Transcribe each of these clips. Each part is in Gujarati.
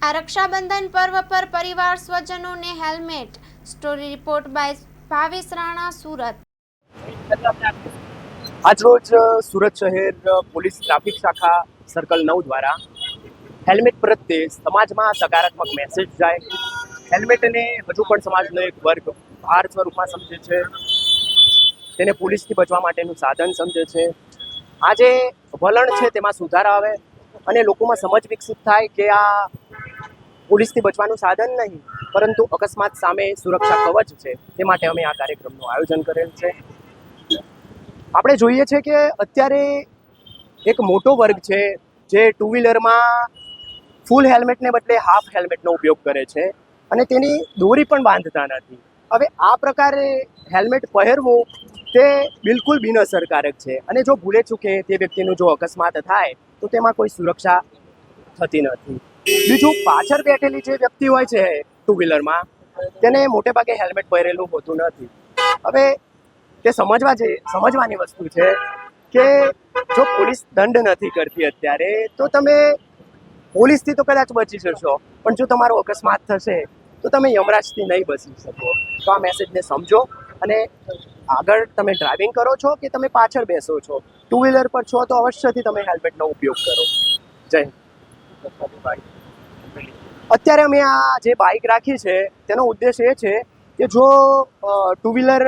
આ રક્ષાબંધન પર્વ પર પરિવાર સ્વજનોને helmet. Story report by Bhavesh Rana, Surat. આજરોજ સુરત શહેર પોલીસ ટ્રાફિક શાખા સર્કલ 9 દ્વારા હેલ્મેટ પ્રત્યે સમાજમાં સકારાત્મક મેસેજ જાય. હેલ્મેટને હજુ પણ સમાજનો એક વર્ગ ભાર સ્વરૂપમાં સમજે છે, તેને પોલીસથી બચવા માટેનું સાધન સમજે છે. આ જે વલણ છે તેમાં સુધાર આવે અને લોકોમાં સમજ વિકસિત થાય કે આ પોલીસથી બચવાનું સાધન નહીં પરંતુ અકસ્માત સામે સુરક્ષા કવચ છે. તે માટે અમે આ કાર્યક્રમનું આયોજન કરેલ છે. આપણે જોઈએ છે કે અત્યારે એક મોટો વર્ગ છે જે ટુ વ્હીલરમાં ફૂલ હેલ્મેટને બદલે હાફ હેલ્મેટનો ઉપયોગ કરે છે અને તેની દોરી પણ બાંધતા નથી. હવે આ પ્રકારે હેલ્મેટ પહેરવું તે બિલકુલ બિનઅસરકારક છે અને જો ભૂલે ચૂકે તે વ્યક્તિનું જો અકસ્માત થાય તો તેમાં કોઈ સુરક્ષા થતી નથી. બીજું, પાછળ બેઠેલી જે વ્યક્તિ હોય છે ટુ વ્હીલરમાં તેને મોટે ભાગે હેલ્મેટ પહેરેલું હોતું નથી. હવે તે સમજવાની વસ્તુ છે કે જો પોલીસ દંડ નથી કરતી અત્યારે તો તમે પોલીસથી તો કદાચ બચી જશો, પણ જો તમારો અકસ્માત થશે તો તમે યમરાજથી નહીં બચી શકો. તો આ મેસેજને સમજો અને આગળ તમે ડ્રાઇવિંગ કરો છો કે તમે પાછળ બેસો છો, ટુ વ્હીલર પર છો તો અવશ્યથી તમે હેલ્મેટનો ઉપયોગ કરો. જય હિન્દ. અત્યારે અમે આ જે બાઇક રાખી છે તેનો ઉદ્દેશ એ છે કે જો ટુ વ્હીલર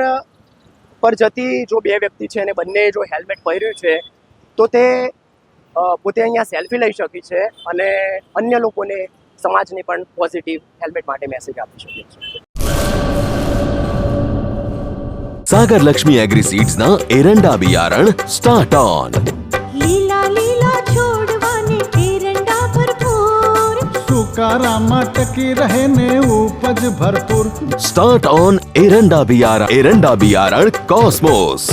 પર જતી જો બે વ્યક્તિ છે અને બંને જો હેલ્મેટ પહેર્યું છે તો તે પોતે અહીંયા સેલ્ફી લઈ શકી છે અને અન્ય લોકોને, સમાજને પણ પોઝિટિવ હેલ્મેટ માટે મેસેજ આપી શકે છે. सागर लक्ष्मी एग्रीसीड्स ना एरंडा बियारण स्टार्ट ऑन. લીલા લીલા છોડવાને એરંડા ભરપૂર, સુકારામાં ટકી રહે ને ઉપજ ભરપૂર. स्टार्ट ऑन एरंडा बियारण कॉस्मोस.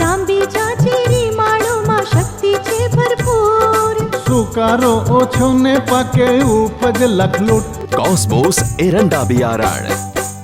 લાંબી જાચેરી માળોમાં શક્તિ છે ભરપૂર, સુકારો ઓછો ને પાકે ઉપજ લખલૂટ. कॉस्मोस एरंडा बियारण.